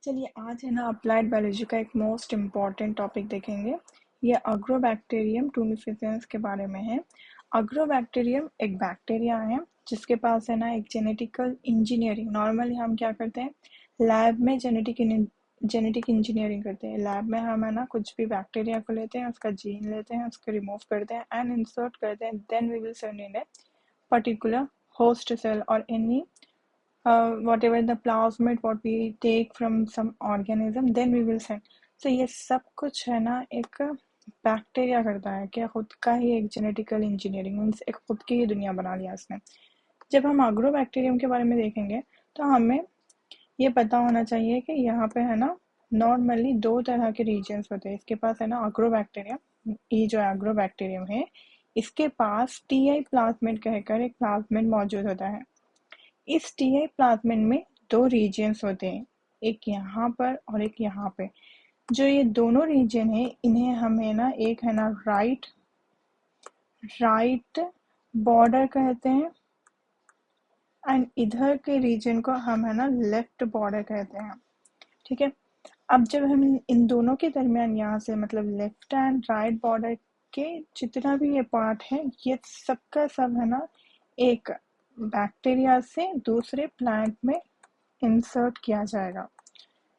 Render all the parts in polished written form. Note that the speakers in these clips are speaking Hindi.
चलिए आज है ना अप्लाइड बायोलॉजी का एक मोस्ट इम्पॉर्टेंट टॉपिक देखेंगे। ये अग्रोबैक्टीरियम टूनिफिसेंस के बारे में है। अग्रोबैक्टीरियम एक बैक्टीरिया है जिसके पास है ना एक जेनेटिकल इंजीनियरिंग। नॉर्मली हम क्या करते हैं, लैब में जेनेटिक इंजीनियरिंग करते हैं। लैब में हम है ना कुछ भी बैक्टीरिया को लेते हैं, उसका जीन लेते हैं, उसको रिमूव करते हैं एंड इंसर्ट करते हैं, then we will send in a particular host cell or any whatever the plasmid what we take from some organism then we will send। so ये सब कुछ है ना एक बैक्टीरिया करता है कि खुद का ही एक जेनेटिकल इंजीनियरिंग मीन्स एक खुद की ही दुनिया बना लिया उसने। जब हम अग्रो बैक्टीरियम के बारे में देखेंगे तो हमें ये पता होना चाहिए कि यहाँ पे है ना नॉर्मली दो तरह के रीजन्स होते हैं। इसके पास है ना अग्रो बैक्टीरियम, ये जो अग्रो बैक्टीरियम है इसके पास टीआई प्लाज्मिड कहकर एक प्लाज्मिड मौजूद होता है। इस टीआई प्लाज्मिड में दो रीजन्स होते हैं, एक यहाँ पर और एक यहाँ पे। जो ये दोनों रीजन है इन्हें हमें ना एक है ना राइट बॉर्डर कहते हैं एंड इधर के रीजन को हम है ना लेफ्ट बॉर्डर कहते हैं। ठीक है, अब जब हम इन दोनों के दरमियान यहाँ से मतलब लेफ्ट एंड राइट बॉर्डर के जितना भी ये पार्ट है ये सबका सब है ना एक बैक्टीरिया से दूसरे प्लांट में इंसर्ट किया जाएगा।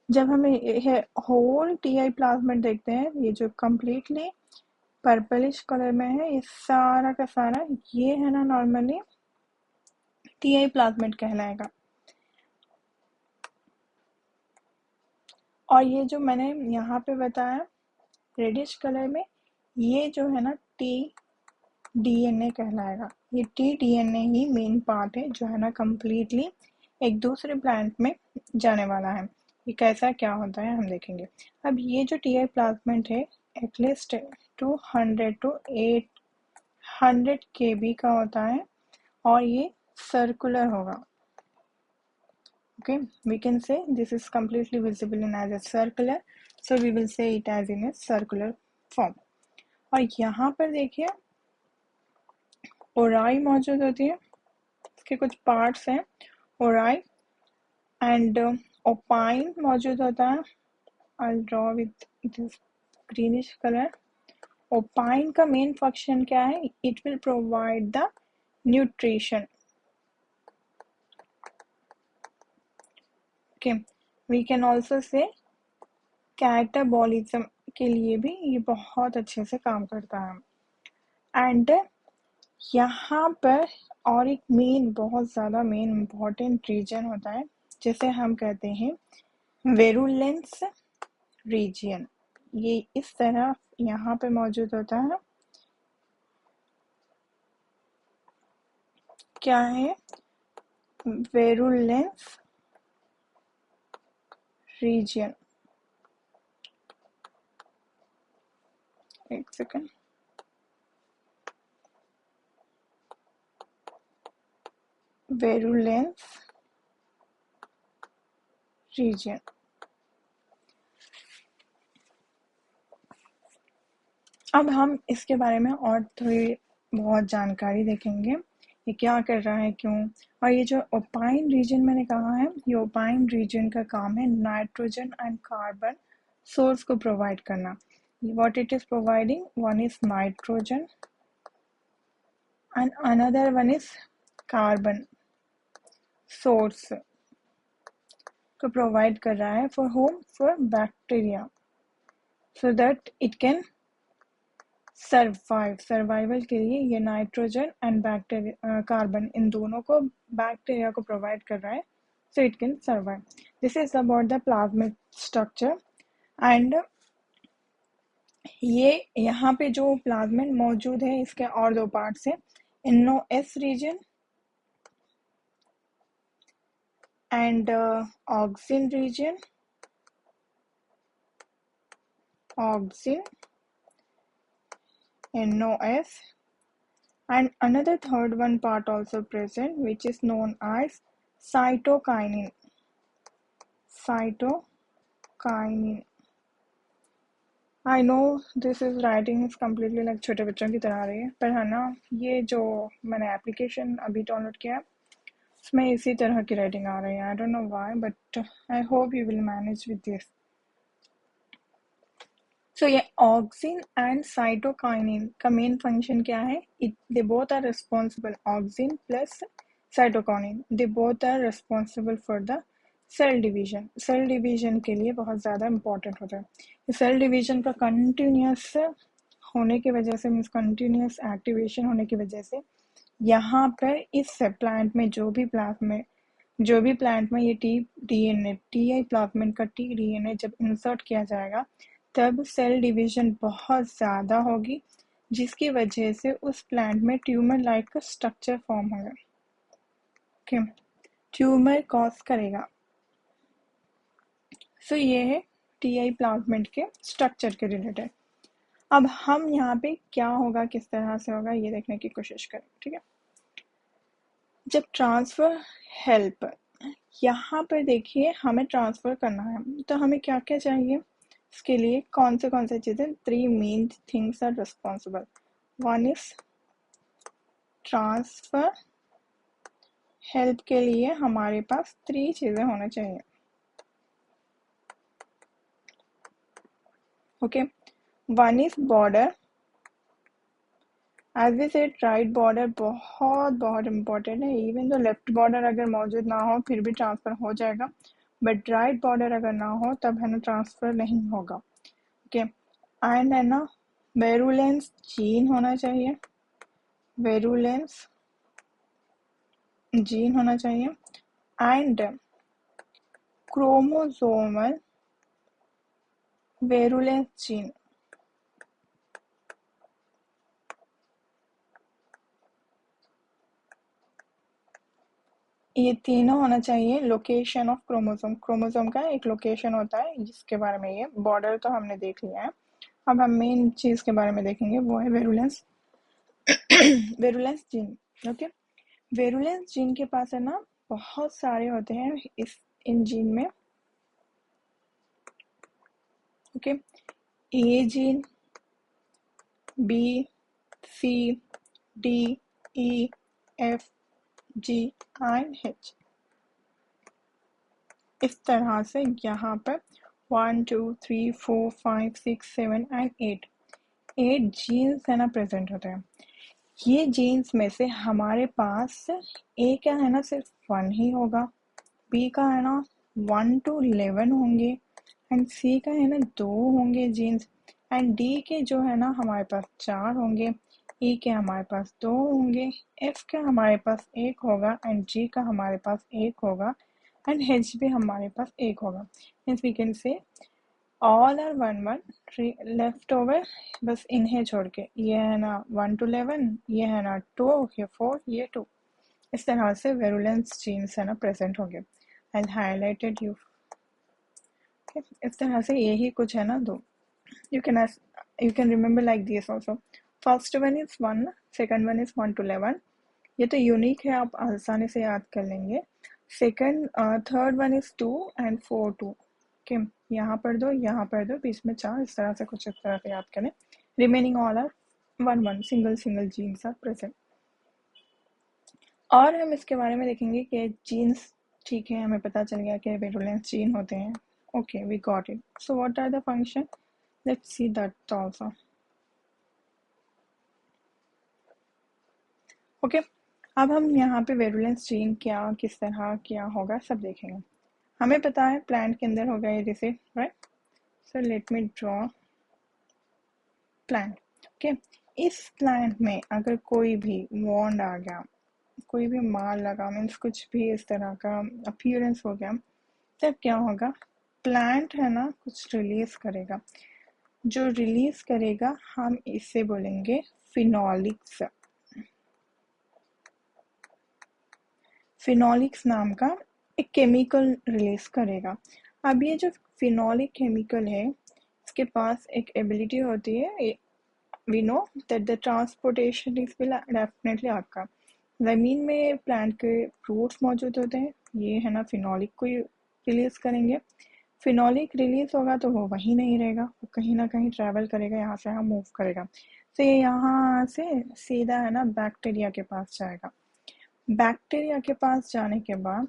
जब हम ये होल टीआई प्लाज्मिड देखते हैं, ये जो कम्प्लीटली पर्पलिश कलर में है ये सारा का सारा ये है ना नॉर्मली टीआई प्लाज्मिड कहलाएगा। और ये जो मैंने यहाँ पे बताया रेडिश कलर में ये जो है ना टी डीएनए कहलाएगा। ये टी डीएनए ही मेन पार्ट है जो है ना कम्प्लीटली एक दूसरे प्लांट में जाने वाला है। ये कैसा क्या होता है हम देखेंगे। अब ये जो टीआई प्लाज्मिड है एटलीस्ट 200 to 800 kb का होता है और ये सर्कुलर होगा। Okay, we can say this is completely visible in as a circular, so we will say it as in a circular form। और यहाँ पर देखिए ओराई मौजूद होती है, इसके कुछ पार्ट्स हैं ओराई एंड ओपाइन मौजूद होता है। I'll draw with this greenish color। ओपाइन का मेन फंक्शन क्या है, it will provide the nutrition. Okay, we can also say catabolism के लिए भी ये बहुत अच्छे से काम करता है। एंड यहाँ पर और एक मेन बहुत ज़्यादा मेन इम्पॉर्टेंट रीजन होता है जिसे हम कहते हैं वेरुलेंस रीजन। ये इस तरह यहाँ पे मौजूद होता है। क्या है वेरुलेंस रीजन, एक सेकंड, वेरुलेंस रीजन। अब हम इसके बारे में और थोड़ी बहुत जानकारी देखेंगे, ये क्या कर रहा है क्यों। और ये जो ओपाइन रीजन मैंने कहा है, ये ओपाइन रीजन का काम है नाइट्रोजन एंड कार्बन सोर्स को प्रोवाइड करना। What it is providing, one is nitrogen and another one is carbon source को प्रोवाइड कर रहा है for home, for bacteria, so that it can survival के लिए ये nitrogen and bacteria carbon in दोनों को बैक्टीरिया को प्रोवाइड कर रहा है, so it can survive. This is about the plasmid structure. And ये यहाँ पे जो प्लाज्मिड मौजूद है इसके और दो पार्ट्स हैं, NOS region and auxin region, auxin NOS and another third one part also present which is known as cytokinin। cytokinin, I know this is writing is completely like छोटे बच्चों की तरह आ रही है, पर है ना ये जो मैंने एप्लीकेशन अभी डाउनलोड किया है इसमें इसी तरह की राइटिंग आ रही है, I don't know why, but I hope you will manage with this. So ये ऑक्सिन एंड साइटोकाइनिन का मेन फंक्शन क्या है? They both are responsible, auxin plus cytokinin, they both are responsible for the cell division. Cell division के लिए बहुत ज़्यादा इंपॉर्टेंट होता है। सेल डिवीजन का कंटिन्यूस होने की वजह से, मीन्स कंटिन्यूस एक्टिवेशन होने की वजह से, यहाँ पर इस प्लांट में जो भी प्लांट में ये टी आई प्लाज्मिड का टी डीएनए जब इंसर्ट किया जाएगा तब सेल डिवीजन बहुत ज़्यादा होगी, जिसकी वजह से उस प्लांट में ट्यूमर लाइक का स्ट्रक्चर फॉर्म होगा। ओके, ट्यूमर कॉज करेगा। सो ये है टी आई प्लाज्मिड के स्ट्रक्चर के रिलेटेड। अब हम यहाँ पे क्या होगा, किस तरह से होगा, ये देखने की कोशिश करें। ठीक है, जब ट्रांसफर हेल्प, यहाँ पर देखिए हमें ट्रांसफर करना है तो हमें क्या क्या चाहिए, इसके लिए कौन से चीज़ें, 3 main things are responsible. One is transfer help के लिए हमारे पास 3 चीज़ें होना चाहिए। Okay, one is border, as we said right border बहुत इम्पोर्टेंट है। इवन तो लेफ्ट बॉर्डर अगर मौजूद ना हो फिर भी ट्रांसफर हो जाएगा, बट राइट बॉर्डर अगर ना हो तब है ना ट्रांसफर नहीं होगा। ओके, एंड है ना वेरुलेंस जीन होना चाहिए, वेरुलेंस जीन होना चाहिए, एंड क्रोमोसोमल वेरुलेंस जीन। ये तीनों होना चाहिए। लोकेशन ऑफ क्रोमोसोम, क्रोमोसोम का एक लोकेशन होता है जिसके बारे में, ये बॉर्डर तो हमने देख लिया है। अब हम मेन चीज के बारे में देखेंगे, वो है virulence virulence gene. Okay, virulence gene के पास है ना बहुत सारे होते हैं इन जीन में। Okay, A gene, B, C, D, E, F, G and H. इस तरह से यहाँ पर 1 2 3 4 5 6 7 एंड 8 जीन्स है ना प्रेजेंट होते हैं। ये जीन्स में से हमारे पास ए का है ना सिर्फ 1 ही होगा, बी का है ना 1 to 11 होंगे, एंड सी का है ना 2 होंगे जीन्स, एंड डी के जो है ना हमारे पास 4 होंगे, ई के हमारे पास 2 होंगे, एफ का हमारे पास 1 होगा, एंड जी का हमारे पास 1 होगा, एंड एच भी हमारे पास 1 होगा। Means we can say all are 1 left over, बस इन्हें छोड़ के। ये है ना 1 to 11, ये है ना 2, ये 4, ये 2। इस तरह से वेरुलेंस जीन्स है ना प्रेजेंट होंगे। आई हाईलाइटेड यू। इस तरह से यही कुछ है ना दो। You can remember like this also. First one is 1, second one is 1 to 11। ये तो यूनिक है, आप आसानी से याद कर लेंगे। Second third one is 2 and 4 2। Okay, यहाँ पर दो, यहाँ पर दो, बीच में 4, इस तरह से कुछ इस तरह से याद करें। Remaining all are 1 single genes are present. और हम इसके बारे में देखेंगे कि जीन्स, ठीक है हमें पता चल गया कि वेरुलेंस जीन होते हैं। Okay, we got it. So what are the function, let's see that also. Okay, अब हम यहाँ पे वेरुलेंस जीन क्या, किस तरह क्या होगा सब देखेंगे। हमें पता है प्लांट के अंदर होगा ये reset, right. So let me draw plant. Okay, इस प्लांट में अगर कोई भी वॉन्ड आ गया, कोई भी माल लगा, मीन्स कुछ भी इस तरह का अपीयरेंस हो गया, तब क्या होगा, प्लांट है ना कुछ रिलीज करेगा। जो रिलीज करेगा हम इसे बोलेंगे फिनोलिक्स। फिनोलिक्स नाम का एक केमिकल रिलीज करेगा। अब ये जो फिनोलिक केमिकल है, इसके पास एक एबिलिटी होती है, we know that the transportation is will definitely आपका ज़मीन में प्लांट के फ्रूट्स मौजूद होते हैं, ये है ना फिनोलिक को रिलीज करेंगे। फिनोलिक रिलीज होगा तो वो वहीं नहीं रहेगा, वो कहीं ना कहीं ट्रैवल करेगा, यहाँ से यहाँ मूव करेगा। तो ये यहाँ से सीधा है ना बैक्टीरिया के पास जाएगा। बैक्टीरिया के पास जाने के बाद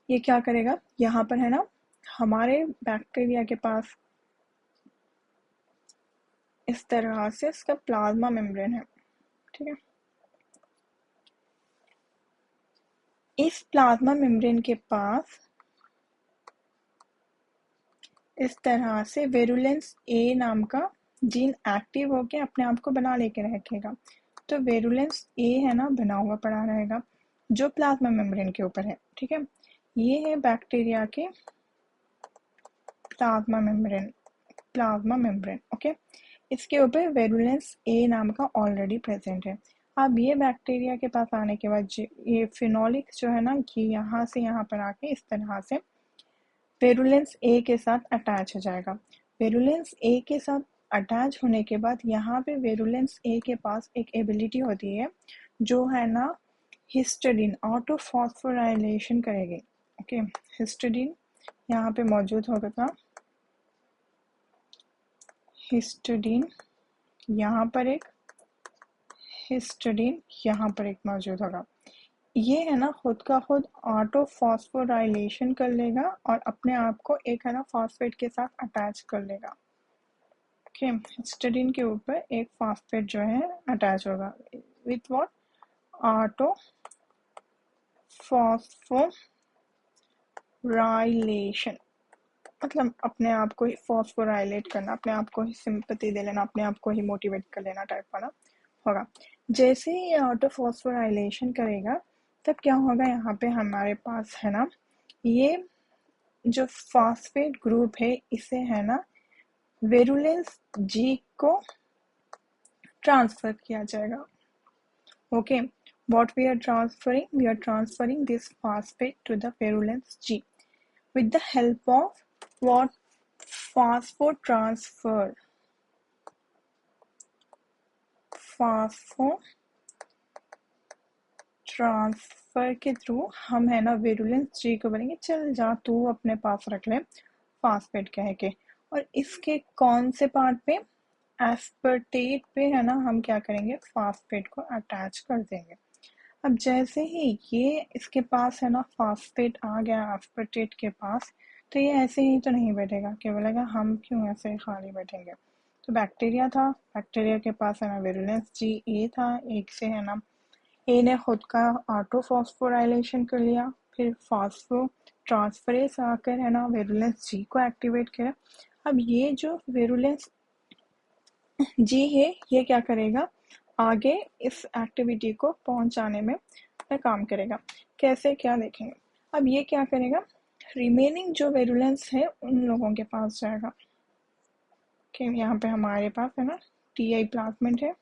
ये क्या करेगा, यहाँ पर है ना हमारे बैक्टीरिया के पास इस तरह से इसका प्लाज्मा मेम्ब्रेन है, ठीक है। इस प्लाज्मा मेम्ब्रेन के पास इस तरह से वेरुलेंस ए नाम का जीन एक्टिव होके अपने आप को बना लेके रखेगा। तो वेरुलेंस ए है ना बना हुआ पड़ा रहेगा जो प्लाज्मा मेम्ब्रेन के ऊपर है, ठीक है। ये है बैक्टीरिया के प्लाज्मा मेम्ब्रेन, ओके। इसके ऊपर वेरुलेंस ए नाम का ऑलरेडी प्रेजेंट है। अब ये बैक्टीरिया के पास आने के बाद ये फिनोलिक जो है ना कि यहाँ से यहाँ पर आके इस तरह से वेरुलेंस ए के साथ अटैच हो जाएगा। वेरुलेंस ए के साथ अटैच होने के बाद यहाँ पे वेरुलेंस ए के पास एक एबिलिटी होती है जो है ना हिस्टडीन ऑटो फॉस्फोराइलेशन करेगी, ओके। हिस्टडीन यहाँ पे मौजूद होगा, हिस्टडीन यहाँ पर एक, हिस्टडीन यहाँ पर एक मौजूद होगा। ये है ना खुद का खुद ऑटो फॉस्फोराइलेशन कर लेगा और अपने आप को एक है ना फॉस्फेट के साथ अटैच कर लेगा, ओके। हिस्टडीन के ऊपर एक फॉस्फेट जो है अटैच होगा विथ व्हाट, ऑटो फॉस्फोराइलेशन, मतलब अपने आप को ही फॉस्फोराइलेट करना, अपने आप को ही सिंपैथी दे लेना, अपने आप को ही मोटिवेट कर लेना टाइप का ना होगा। जैसे ही ये ऑटो फॉस्फोराइलेशन करेगा तब क्या होगा, यहाँ पे हमारे पास है ना ये जो फॉस्फेट ग्रुप है इसे है ना वेरुलेंस जी को ट्रांसफर किया जाएगा, okay. what we are transferring this phosphate to the virulence G with the help of what, phosphotransfer के थ्रू हम है ना वेरुलेंस जी को बोलेंगे चल जा तू अपने पास रख ले फॉस्फेट कह के, और इसके कौन से पार्ट पे, एस्पर्टेट पे है ना हम क्या करेंगे फॉस्फेट को अटैच कर देंगे। अब जैसे ही ये इसके पास है ना फॉस्फेट आ गया एस्पर्टेट के पास, तो ये ऐसे ही तो नहीं बैठेगा कि बोलेगा हम क्यों ऐसे खाली बैठेंगे। तो बैक्टीरिया था, बैक्टीरिया के पास है ना वेरुलेंस जी ए था, एक से है ना ए ने खुद का ऑटो फॉस्फोराइलेशन कर लिया, फिर फॉस्फो ट्रांसफरेस आकर है ना वेरुलेंस जी को एक्टिवेट किया। अब ये जो वेरुलेंस जी है ये क्या करेगा, आगे इस एक्टिविटी को पहुंचाने में काम करेगा। कैसे क्या देखेंगे। अब ये क्या करेगा, रिमेनिंग जो वेरुलेंस है उन लोगों के पास जाएगा, कि यहाँ पे हमारे पास है ना टीआई प्लाज्मिड है,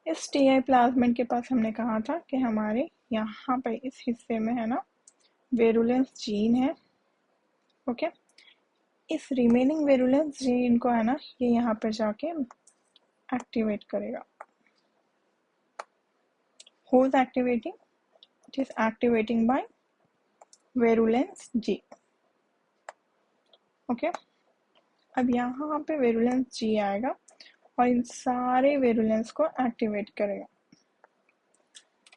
इस टीआई प्लाज्मिड के पास हमने कहा था कि हमारे यहाँ पे इस हिस्से में है ना वेरुलेंस जीन है, ओके। इस रिमेनिंग वेरुलेंस जीन को है ना ये यहाँ पर जाके एक्टिवेट करेगा। Who is activating? It is activating by virulence G, okay. अब यहाँ पे वेरुलेंस जी आएगा और इन सारे वेरुलेंस को एक्टिवेट करेगा।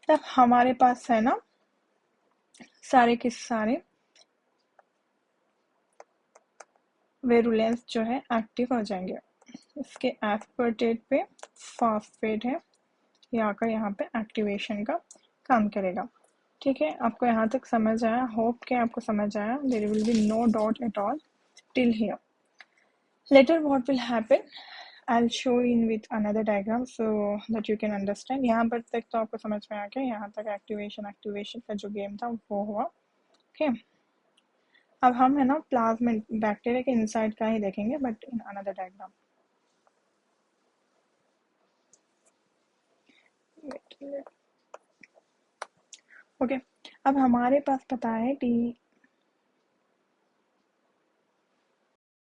तब हमारे पास है ना सारे के सारे वेरुलेंस जो है एक्टिव हो जाएंगे। इसके एस्पर्टेट पे फॉस्फेट है, ये आकर यहाँ पे एक्टिवेशन का काम करेगा, ठीक है। आपको यहाँ तक समझ आया, होप के आपको समझ आया। There will be no doubt at all till here. Later what will happen, I'll show in with another diagram so that you can understand। यहाँ पर तक तो आपको समझ में आ गया, यहाँ तक एक्टिवेशन का जो गेम था वो हुआ, ओके। अब हम है ना प्लाज्मिड बैक्टीरिया के इनसाइड का ही देखेंगे but in another diagram. Okay अब हमारे पास पता है